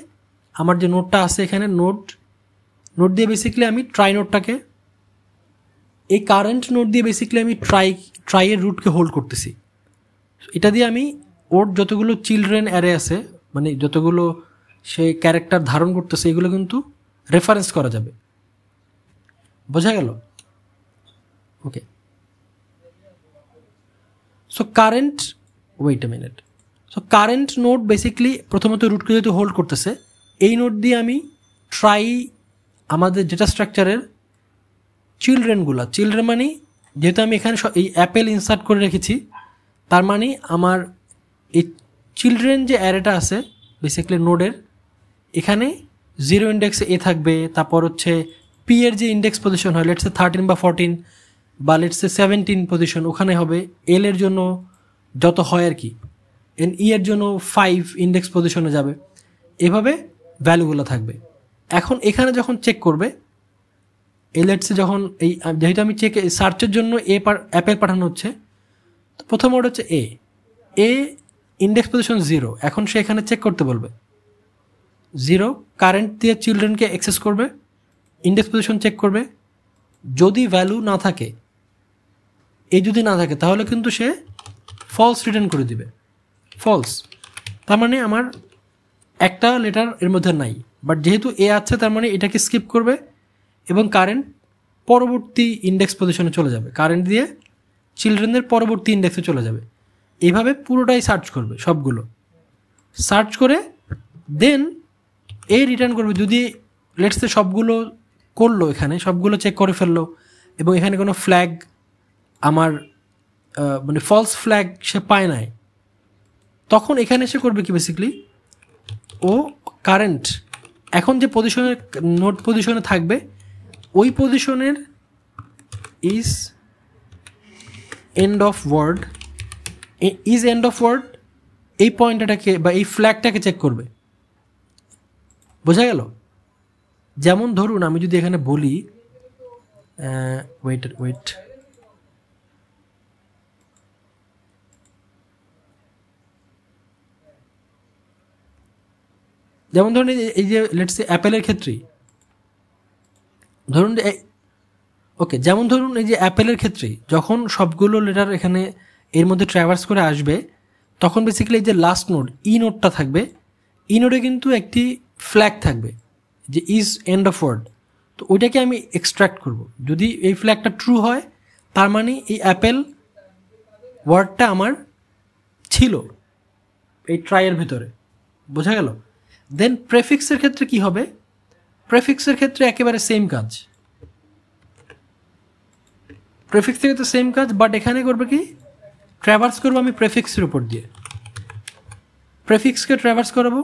আমার যে নোটটা আছে এখানে নোট দিয়ে বেসিক্যালি আমি ট্রাই নোটটাকে, এই কারেন্ট নোট দিয়ে বেসিক্যালি আমি ট্রাইয়ের রুটকে হোল্ড করতেছি। এটা দিয়ে আমি ওর যতগুলো চিলড্রেন অ্যারে আছে, মানে যতগুলো সে ক্যারেক্টার ধারণ করতেছে, এগুলো কিন্তু রেফারেন্স করা যাবে। বোঝা গেল? ওকে। সো কারেন্ট নোট বেসিক্যালি প্রথমত রুটকে যেহেতু হোল্ড করতেছে, এই নোট দিয়ে আমি ট্রাই আমাদের ডেটা স্ট্রাকচারের চিলড্রেন মানে, যেহেতু আমি এখানে এই অ্যাপেল ইনসার্ট করে রেখেছি, তার মানে আমার এই চিলড্রেন যে অ্যারেটা আছে বেসিক্যালি নোডের, এখানে 0 ইন্ডেক্সে এ থাকবে, তারপর হচ্ছে পি এর যে ইন্ডেক্স পজিশন হয়, লেটসে 13 বা 14 বা লেটসে 17 পজিশন ওখানে হবে, এল এর জন্য যত হয় আর কি, এন ই এর জন্য 5 ইন্ডেক্স পজিশনে যাবে, এভাবে ভ্যালুগুলো থাকবে। এখন এখানে যখন চেক করবে, লেটসে যখন এই, যেহেতু আমি সার্চের জন্য অ্যাপেল পাঠানো হচ্ছে, তো প্রথম ওয়ার্ড হচ্ছে এ ইন্ডেক্স পজিশন 0, এখন সে এখানে চেক করতে বলবে 0, কারেন্ট দিয়ে চিলড্রেনকে অ্যাক্সেস করবে, ইন্ডেক্স পজিশন চেক করবে, যদি ভ্যালু না থাকে, যদি না থাকে তাহলে কিন্তু সে ফলস রিটার্ন করে দিবে, ফলস। তার মানে আমার একটা লেটার এর মধ্যে নাই, বাট যেহেতু আছে তার মানে এটাকে স্কিপ করবে এবং কারেন্ট পরবর্তী ইন্ডেক্স পজিশনে চলে যাবে, কারেন্ট দিয়ে চিলড্রেনদের পরবর্তী ইন্ডেক্সে চলে যাবে। এইভাবে পুরোটাই সার্চ করবে, সবগুলো সার্চ করে দেন রিটার্ন করবে। যদি লেটসে সবগুলো করলো, এখানে সবগুলো চেক করে ফেললো এবং এখানে কোনো ফ্ল্যাগ আমার মানে ফলস ফ্ল্যাগ সে পায় নাই, তখন এখানে এসে করবে কি, বেসিক্যালি ও কারেন্ট এখন যে পজিশনে নোট পজিশনে থাকবে, ওই পজিশনের ইজ এন্ড অফ ওয়ার্ড এই পয়েন্টটাকে বা এই ফ্ল্যাগটাকে চেক করবে। বোঝা গেল? যেমন ধরুন আমি যদি এখানে বলি ওয়েট যেমন ধরুন এই যে লেটস অ্যাপেলের ক্ষেত্রেই ধরুন, যেমন ধরুন এই যে অ্যাপেলের ক্ষেত্রেই যখন সবগুলো লেটার এখানে এর মধ্যে ট্র্যাভার্স করে আসবে, তখন বেসিক্যালি এই যে লাস্ট নোড নোডটা থাকবে, নোডে কিন্তু একটি ফ্ল্যাগ থাকবে যে ইজ এন্ড অফ ওয়ার্ড, তো ওইটাকে আমি এক্সট্র্যাক্ট করব। যদি এই ফ্ল্যাগটা ট্রু হয়, তার মানে এই অ্যাপেল ওয়ার্ডটা আমার ছিল এই ট্রাইয়ের ভিতরে। বোঝা গেল? দেন প্রেফিক্সের ক্ষেত্রে কি হবে? প্রেফিক্সের ক্ষেত্রে একেবারে সেম কাজ, প্রেফিক্সের ক্ষেত্রে সেম কাজ, বাট এখানে করবে কি, ট্র্যাভার্স করবো আমি প্রেফিক্সের উপর দিয়ে, প্রেফিক্সকে ট্র্যাভার্স করাবো।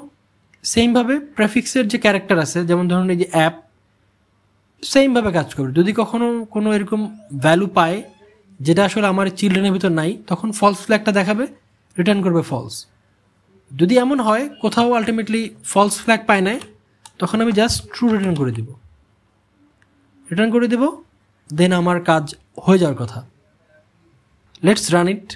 সেমভাবে প্রেফিক্সের যে ক্যারেক্টার আছে, যেমন ধরুন এই যে অ্যাপ, সেমভাবে কাজ করবে। যদি কখনো কোনো এরকম ভ্যালু পায় যেটা আসলে আমার চিলড্রেনের ভিতর নাই, তখন ফলস ফ্ল্যাগটা দেখাবে, রিটার্ন করবে ফলস। যদি এমন হয় কোথাও আলটিমেটলি ফলস ফ্ল্যাগ পায় না, তখন আমি জাস্ট ট্রু রিটার্ন করে দেব, দেন আমার কাজ হয়ে যাওয়ার কথা। লেটস রান ইট।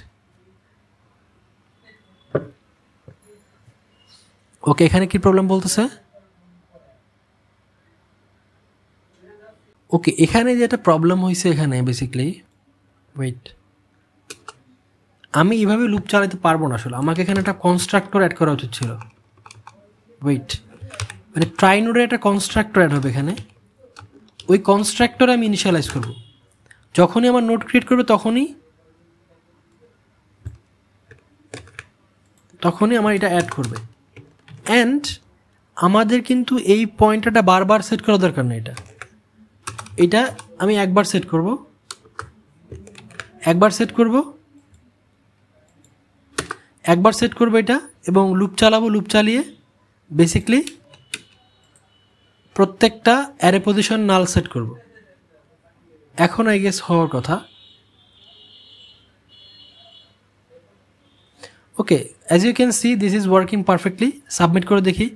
ওকে, এখানে কি প্রবলেম বলতেছে? ওকে, এখানে যেটা প্রবলেম হয়েছে এখানে বেসিক্যালি, ওয়েট, আমি এইভাবে লুপ চালাতে পারবো না আসলে। আমাকে এখানে একটা কনস্ট্রাক্টর অ্যাড করা উচিত ছিল। ওয়েট, মানে ট্রাই নোডে একটা কনস্ট্রাক্টর অ্যাড হবে এখানে। ওই কনস্ট্রাক্টর আমি ইনিশিয়ালাইজ করব। যখনই আমার নোড ক্রিয়েট করবে তখনই আমার এটা অ্যাড করবে। অ্যান্ড আমাদের কিন্তু এই পয়েন্টারটা বারবার সেট করা দরকার না। এটা আমি একবার সেট করব এটা, এবং লুপ চালিয়ে বেসিকলি প্রত্যেকটা অ্যারে পজিশন নাল সেট করব। এখন আই গেস হওয়ার কথা। Okay, as you can see this is working perfectly. Submit করে দেখি।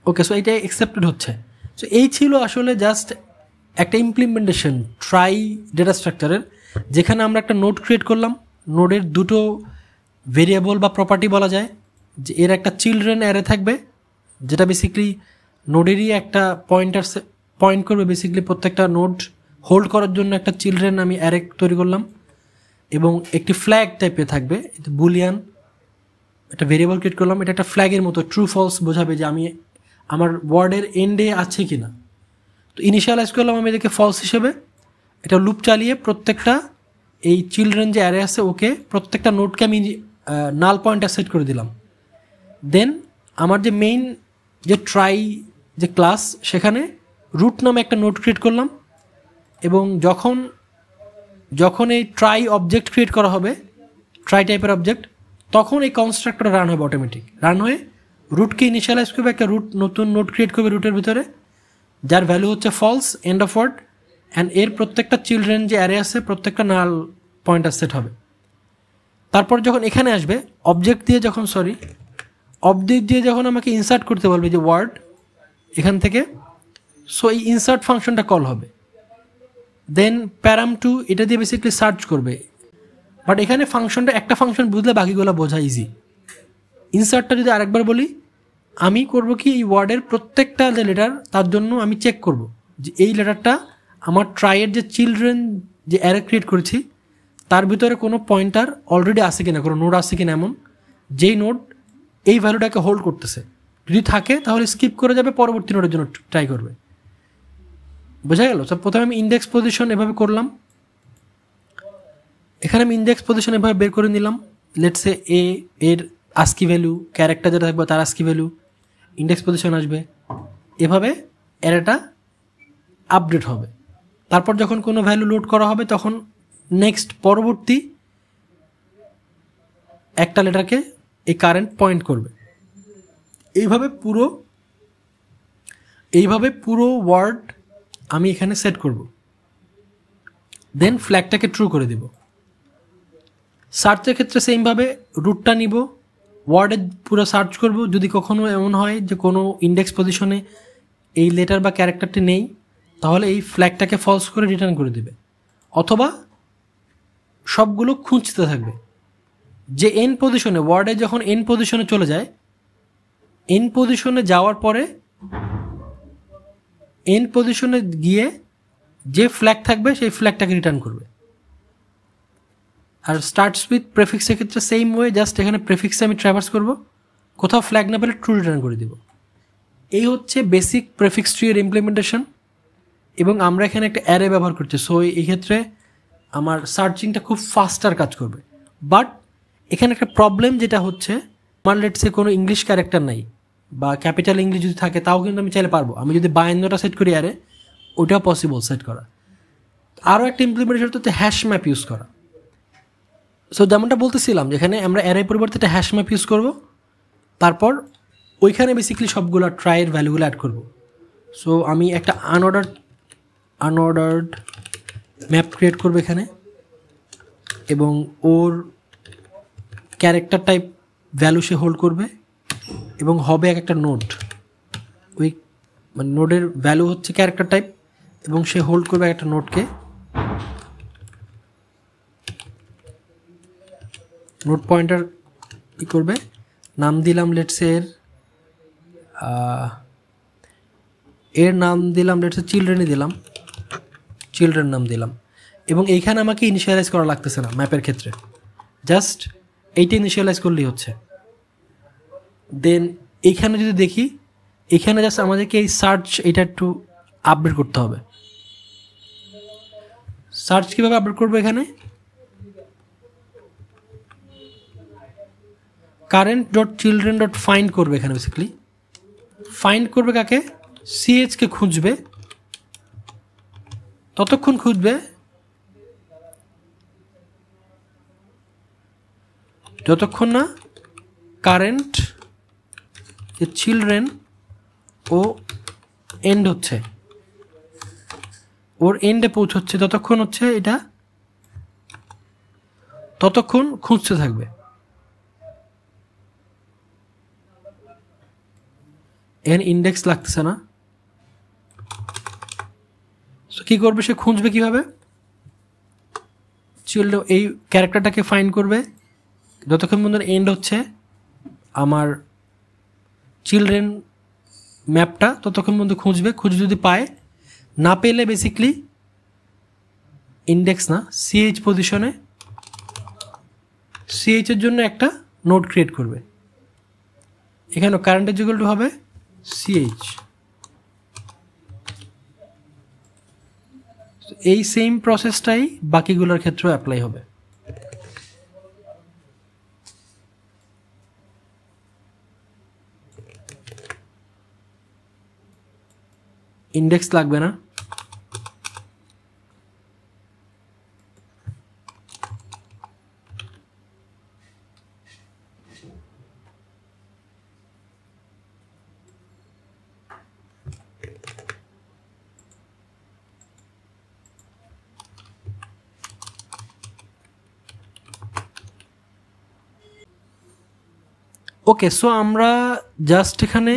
ওকে, সো এটা অ্যাকসেপ্টেড হচ্ছে। সো এই ছিল আসলে জাস্ট একটা ইমপ্লিমেন্টেশন ট্রাই ডেটা স্ট্রাকচারের, যেখানে আমরা একটা নোড ক্রিয়েট করলাম। নোডের দুটো ভেরিয়েবল বা প্রপার্টি বলা যায়, যে এর একটা চিলড্রেন অ্যারে থাকবে, যেটা বেসিক্যালি নোডেরই একটা পয়েন্ট করবে। বেসিক্যালি প্রত্যেকটা নোড হোল্ড করার জন্য একটা চিলড্রেন আমি অ্যারে তৈরি করলাম, এবং একটি ফ্ল্যাগ টাইপের থাকবে, বুলিয়ান একটা ভেরিয়েবল ক্রিয়েট করলাম। এটা একটা ফ্ল্যাগের মতো ট্রু ফলস বোঝাবে যে আমি আমার ওয়ার্ডের এন্ডে আছে কি না। তো ইনিশিয়ালাইজ করলাম আমি এদেরকে ফলস হিসেবে। এটা লুপ চালিয়ে প্রত্যেকটা এই চিলড্রেন যে অ্যারে আছে ওকে প্রত্যেকটা নোডকে আমি নাল পয়েন্টার সেট করে দিলাম। দেন আমার যে মেইন যে ট্রাই যে ক্লাস, সেখানে রুট নামে একটা নোড ক্রিয়েট করলাম, এবং যখন এই ট্রাই অবজেক্ট ক্রিয়েট করা হবে, ট্রাই টাইপের অবজেক্ট, তখন এই কনস্ট্রাক্টর রান হবে, অটোমেটিক রান হয়ে রুটকে ইনিশিয়ালাইজ করবে, একটা নতুন নোড ক্রিয়েট করবে রুটের ভিতরে, যার ভ্যালু হচ্ছে false, end of word. And এর প্রত্যেকটা চিলড্রেন যে অ্যারে আছে প্রত্যেকটা নাল পয়েন্টার সেট হবে। তারপর যখন এখানে আসবে অবজেক্ট দিয়ে যখন আমাকে ইনসার্ট করতে বলবে যে ওয়ার্ড এখান থেকে, সো এই ইনসার্ট ফাংশনটা কল হবে। দেন প্যারাম2 এটা দিয়ে বেসিক্যালি সার্চ করবে। বাট এখানে একটা ফাংশন বুঝলে বাকিগুলো বোঝা ইজি। ইনসার্টটা যদি আরেকবার বলি, আমি করব কি, এই ওয়ার্ডের প্রত্যেকটা যে লেটার, তার জন্য আমি চেক করব যে এই লেটারটা আমার ট্রাইয়ের যে চিলড্রেন যে অ্যারে ক্রিয়েট করেছি তার ভিতরে কোনো পয়েন্টার অলরেডি আছে কিনা, কোনো নোড আছে কিনা, এমন যেই নোড এই ভ্যালুটাকে হোল্ড করতেছে। যদি থাকে তাহলে স্কিপ করে যাবে, পরবর্তী নোডের জন্য ট্রাই করবে। বোঝা গেল? তো প্রথমে আমি ইন্ডেক্স পজিশন এভাবে করলাম। এখানে আমি ইন্ডেক্স পজিশন এভাবে বের করে নিলাম। লেটস সে এর আস্কি ভ্যালু, ক্যারেক্টার যেটা থাকবে তার আস্কি ভ্যালু, ইন্ডেক্স পজিশন আসবে। এভাবে অ্যারেটা আপডেট হবে। তারপর যখন কোনো ভ্যালু লোড করা হবে তখন পরবর্তী একটা লেটারকে এই কারেন্ট পয়েন্ট করবে। এইভাবে পুরো ওয়ার্ড আমি এখানে সেট করব। দেন ফ্ল্যাগটাকে ট্রু করে দেব। সার্চের ক্ষেত্রে সেমভাবে রুটটা নিব, ওয়ার্ডে পুরো সার্চ করব। যদি কখনো এমন হয় যে কোনো ইন্ডেক্স পজিশনে এই লেটার বা ক্যারেক্টারটি নেই, তাহলে এই ফ্ল্যাগটাকে ফলস করে রিটার্ন করে দেবে, অথবা সবগুলো খুঁজতে থাকবে। যে এন পজিশনে, ওয়ার্ডে যখন এন পজিশনে চলে যায়, এন পজিশনে যাওয়ার পরে এন পজিশনে গিয়ে যে ফ্ল্যাগ থাকবে সেই ফ্ল্যাগটাকে রিটার্ন করবে। আর স্টার্টস উইথ প্রেফিক্সের ক্ষেত্রে সেম ওয়ে, জাস্ট এখানে প্রেফিক্সে আমি ট্র্যাভার্স করব, কোথাও ফ্ল্যাগ না পেলে ট্রু রিটার্ন করে দেব। এই হচ্ছে বেসিক প্রেফিক্স ট্রি এর ইমপ্লিমেন্টেশন। এবং আমরা এখানে একটা অ্যারে ব্যবহার করছি, সো এই ক্ষেত্রে আমার সার্চিংটা খুব ফাস্টার কাজ করবে। বাট এখানে একটা প্রবলেম যেটা হচ্ছে, আমার লেটসে কোনো ইংলিশ ক্যারেক্টার নাই বা ক্যাপিটাল ইংলিশ যদি থাকে তাও কিন্তু আমি চাইলে পারবো। আমি যদি 52টা সেট করি অ্যারে, ওইটাও পসিবল সেট করা। আরও একটা ইমপ্লিমেন্টেশন হচ্ছে হ্যাশ ম্যাপ ইউজ করা। সো যেমনটা বলতেছিলাম, যেখানে আমরা অ্যারে পরিবর্তে একটা হ্যাশ ম্যাপ ইউজ করব। তারপর ওইখানে বেসিক্যালি সবগুলো ট্রাইয়ের ভ্যালুগুলো অ্যাড করব। সো আমি একটা আনঅর্ডার্ড ম্যাপ ক্রিয়েট করবো এখানে, এবং ওর ক্যারেক্টার টাইপ ভ্যালু সে হোল্ড করবে এবং হবে একটা নোড। ওই মানে নোডের ভ্যালু হচ্ছে ক্যারেক্টার টাইপ এবং সে হোল্ড করবে একটা নোডকে। নোড পয়েন্টার কি করবে, নাম দিলাম লেটস এর নাম দিলাম লেটস চিলড্রেনই দিলাম, চিলড্রেন নাম দিলাম। এবং এইখানে আমাকে ইনিশিয়ালাইজ করা লাগতেছে না ম্যাপের ক্ষেত্রে, জাস্ট এইটা ইনিশিয়ালাইজ করলেই হচ্ছে। দেন এইখানে যদি দেখি, এখানে জাস্ট আমাদেরকে এই সার্চ এটা একটু আপডেট করতে হবে। সার্চ কীভাবে আপডেট করবো, এখানে current.children.find করবে। এখানে বেসিক্যালি ফাইন্ড করবে কাকে, সিএইচকে খুঁজবে, ততক্ষণ খুঁজবে যতক্ষণ না কারেন্ট চিলড্রেন ও এন্ড হচ্ছে, ওর এন্ডে পৌঁছচ্ছে, ততক্ষণ হচ্ছে এটা, ততক্ষণ খুঁজতে থাকবে। এর ইন্ডেক্স লাগতেছে না, সো কী করবে, সে খুঁজবে কীভাবে, চিলড্রেন এই ক্যারেক্টারটাকে ফাইন্ড করবে, যতক্ষণ পর্যন্ত এন্ড হচ্ছে আমার চিলড্রেন ম্যাপটা, ততক্ষণ পর্যন্ত খুঁজবে। খুঁজে যদি পায়, না পেলে বেসিকলি ইন্ডেক্স না সিএইচ পজিশনে সিএইচের জন্য একটা নোড ক্রিয়েট করবে। এখানে কারেন্টের ইকুয়াল টু হবে সিএইচ। এই সেম প্রসেসটাই বাকিগুলোর ক্ষেত্রেও অ্যাপ্লাই হবে। ইন্ডেক্স লাগবে না, ওকে। সো আমরা জাস্ট এখানে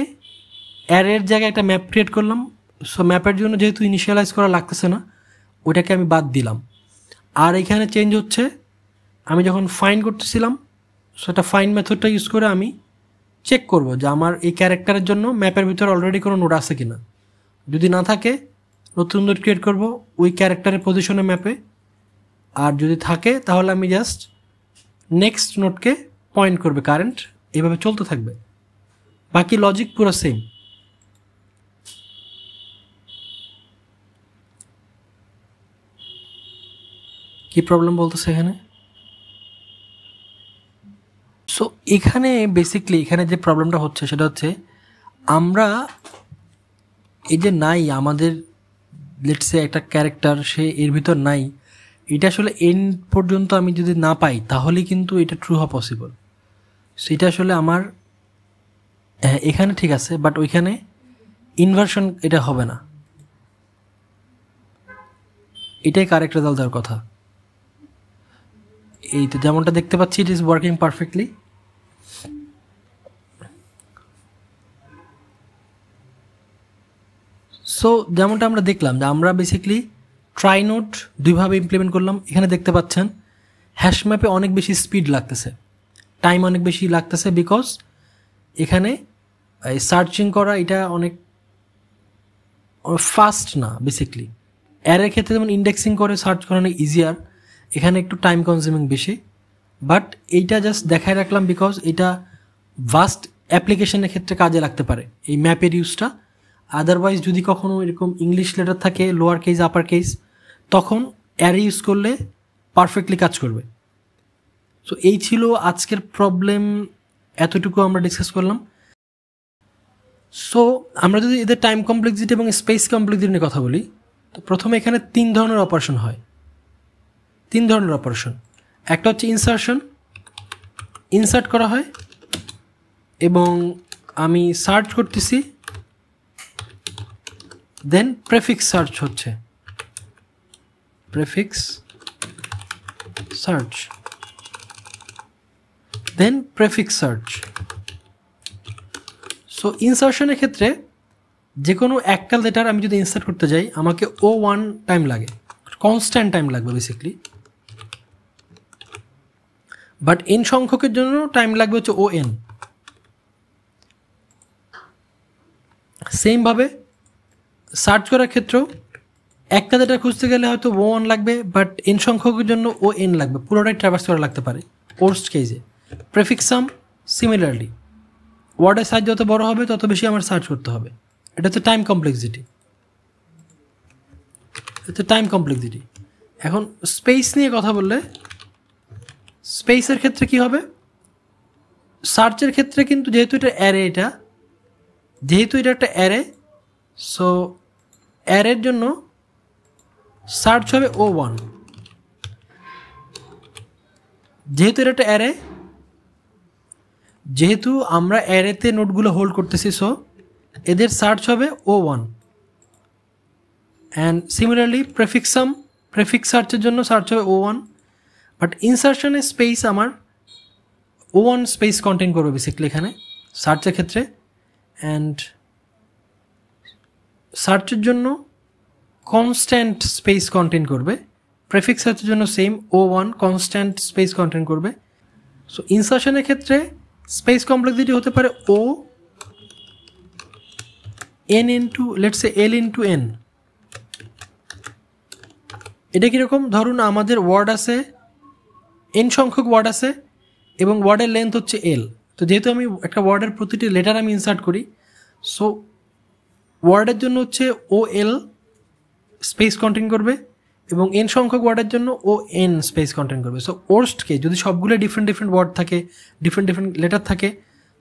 অ্যারের জায়গায় একটা ম্যাপ ক্রিয়েট করলাম। সো ম্যাপের জন্য যেহেতু ইনিশিয়ালাইজ করা লাগতেছে না, ওটাকে আমি বাদ দিলাম। আর এখানে চেঞ্জ হচ্ছে, আমি যখন ফাইন্ড করতেছিলাম, সেটা ফাইন্ড মেথডটা ইউজ করে আমি চেক করব যে আমার এই ক্যারেক্টারের জন্য ম্যাপের ভিতরে অলরেডি কোনো নোড আছে কি না। যদি না থাকে, নতুন নোড ক্রিয়েট করব ওই ক্যারেক্টারের পজিশনে ম্যাপে, আর যদি থাকে তাহলে আমি জাস্ট নেক্সট নোডকে পয়েন্ট করবে কারেন্ট, এইভাবে চলতে থাকবে। বাকি লজিক পুরো সেম। কি প্রবলেম বলতেছে এখানে? সো এখানে বেসিকলি এখানে যে প্রবলেমটা হচ্ছে সেটা হচ্ছে, আমরা এই যে নাই আমাদের লেটসে একটা ক্যারেক্টার, সে এর ভিতর নাই, এটা আসলে এন্ড পর্যন্ত আমি যদি না পাই তাহলে কিন্তু এটা ট্রু হওয়া পসিবল। সেটা আসলে আমার এখানে ঠিক আছে, বাট ওইখানে ইনভার্সন এটা হবে না, এটাই কারেক্ট রেজাল্ট দেওয়ার কথা। এই তো যেমনটা দেখতে পাচ্ছি, it is working perfectly. So যেমনটা আমরা দেখলাম যে আমরা বেসিক্যালি ট্রাই নোড দুইভাবে ইমপ্লিমেন্ট করলাম। এখানে দেখতে পাচ্ছেন হ্যাশ ম্যাপে অনেক বেশি স্পিড লাগতেছে, টাইম অনেক বেশি লাগতেছে, বিকজ এখানে সার্চিং করা এটা অনেক ফাস্ট না। বেসিক্যালি অ্যারের ক্ষেত্রে যেমন ইন্ডেক্সিং করে সার্চ করা অনেক ইজিয়ার, এখানে একটু টাইম কনজিউমিং বেশি। বাট এইটা জাস্ট দেখায় রাখলাম বিকজ এটা ভাস্ট অ্যাপ্লিকেশনের ক্ষেত্রে কাজে লাগতে পারে এই ম্যাপের ইউজটা। আদারওয়াইজ যদি কখনও এরকম ইংলিশ লেটার থাকে, লোয়ার কেস আপার কেস, তখন অ্যারে ইউজ করলে পারফেক্টলি কাজ করবে। সো এই ছিল আজকের প্রবলেম, এতটুকু আমরা ডিসকাস করলাম। সো আমরা যদি এদের টাইম কমপ্লেক্সিটি এবং স্পেস কমপ্লেক্সিটি নিয়ে কথা বলি, তো প্রথমে এখানে 3 ধরনের অপারেশন হয়। 3 ধরনের অপারেশন, একটা হচ্ছে ইনসার্ট করা হয়, এবং আমি সার্চ করতেছি, দেন প্রেফিক্স সার্চ হচ্ছে, প্রেফিক্স সার্চ, দেন প্রেফিক্স সার্চ। সো ইনসার্শনের ক্ষেত্রে যে কোনো একটা লেটার আমি যদি ইনসার্ট করতে যাই আমাকে O1 টাইম লাগে, কনস্ট্যান্ট টাইম লাগবে বেসিকলি। বাট এন সংখ্যকের জন্য টাইম লাগবে হচ্ছে ON। সেমভাবে সার্চ করার ক্ষেত্রেও একটা লেটার খুঁজতে গেলে হয়তো O1 লাগবে, বাট এন সংখ্যকের জন্য ON লাগবে, পুরোটাই ট্রাভার্স করা লাগতে পারে ওর্স্ট কেসে। প্রেফিক্স সাম সিমিলারলি, ওয়ার্ডের সাইজ যত বড় হবে তত বেশি আমার সার্চ করতে হবে। এটা হচ্ছে টাইম কমপ্লেক্সিটি, এটা টাইম কমপ্লেক্সিটি। এখন স্পেস নিয়ে কথা বললে, স্পেসের ক্ষেত্রে কি হবে, সার্চের ক্ষেত্রে কিন্তু যেহেতু এটা অ্যারে, যেহেতু এটা একটা অ্যারে, সো অ্যারের জন্য সার্চ হবে O1। যেহেতু এটা একটা অ্যারে, যেহেতু আমরা অ্যারেতে নোটগুলো হোল্ড করতেছি, সো এদের সার্চ হবে O1। অ্যান্ড সিমিলারলি প্রেফিক্স সার্চের জন্য সার্চ হবে O1। বাট ইনসার্শনের স্পেস আমার O1 স্পেস কন্টেন করবে বেসিক্যালি এখানে সার্চের ক্ষেত্রে। অ্যান্ড সার্চের জন্য কনস্ট্যান্ট স্পেস কন্টেন করবে, প্রেফিক্স সার্চের জন্য same O1 constant space contain করবে। সো ইনসার্শনের ক্ষেত্রে স্পেস কমপ্লেক্সিটি হতে পারে O(n) into let's say L into N। এটা কীরকম, ধরুন আমাদের ওয়ার্ড আছে, N সংখ্যক ওয়ার্ড আছে এবং ওয়ার্ডের লেন্থ হচ্ছে L। তো যেহেতু আমি একটা ওয়ার্ডের প্রতিটি লেটার আমি ইনসার্ট করি, সো ওয়ার্ডের জন্য হচ্ছে OL স্পেস কন্টেন করবে এবং N সংখ্যক ওয়ার্ডের জন্য ON স্পেস কন্টেন করবে। সো ওর্স্টকে যদি সবগুলো ডিফারেন্ট ওয়ার্ড থাকে, ডিফারেন্ট লেটার থাকে,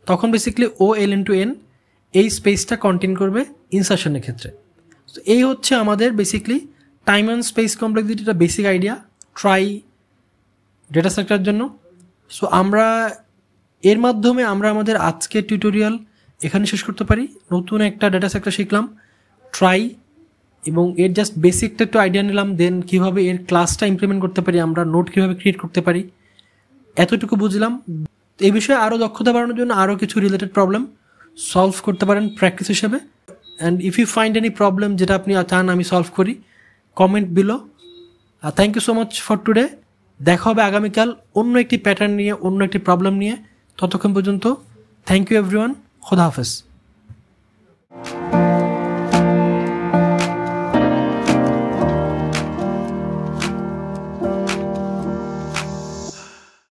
তখন বেসিক্যালি OL ইন্টু N এই স্পেসটা কন্টেন করবে ইনসার্শনের ক্ষেত্রে। তো এই হচ্ছে আমাদের বেসিক্যালি টাইম অ্যান্ড স্পেস কমপ্লেক্সিটিটা বেসিক আইডিয়া ট্রাই ডেটা স্ট্রাকচারের জন্য। সো আমরা এর মাধ্যমে আমরা আমাদের আজকের টিউটোরিয়াল এখানে শেষ করতে পারি। নতুন একটা ডেটা স্ট্রাকচার শিখলাম ট্রাই, এবং এর জাস্ট বেসিকটা একটু আইডিয়া নিলাম, দেন কীভাবে এর ক্লাসটা ইমপ্লিমেন্ট করতে পারি, আমরা নোট কীভাবে ক্রিয়েট করতে পারি, এতটুকু বুঝলাম। এই বিষয়ে আরও দক্ষতা বাড়ানোর জন্য আরও কিছু রিলেটেড প্রবলেম সলভ করতে পারেন প্র্যাকটিস হিসেবে। And if you find any problem যেটা আপনি চান আমি সলভ করি, comment below. Thank you so much for today. দেখা হবে আগামীকাল অন্য একটি প্যাটার্ন নিয়ে, অন্য একটি প্রবলেম নিয়ে। ততক্ষণ পর্যন্ত থ্যাংক ইউ এভরিওয়ান, খোদা হাফেজ।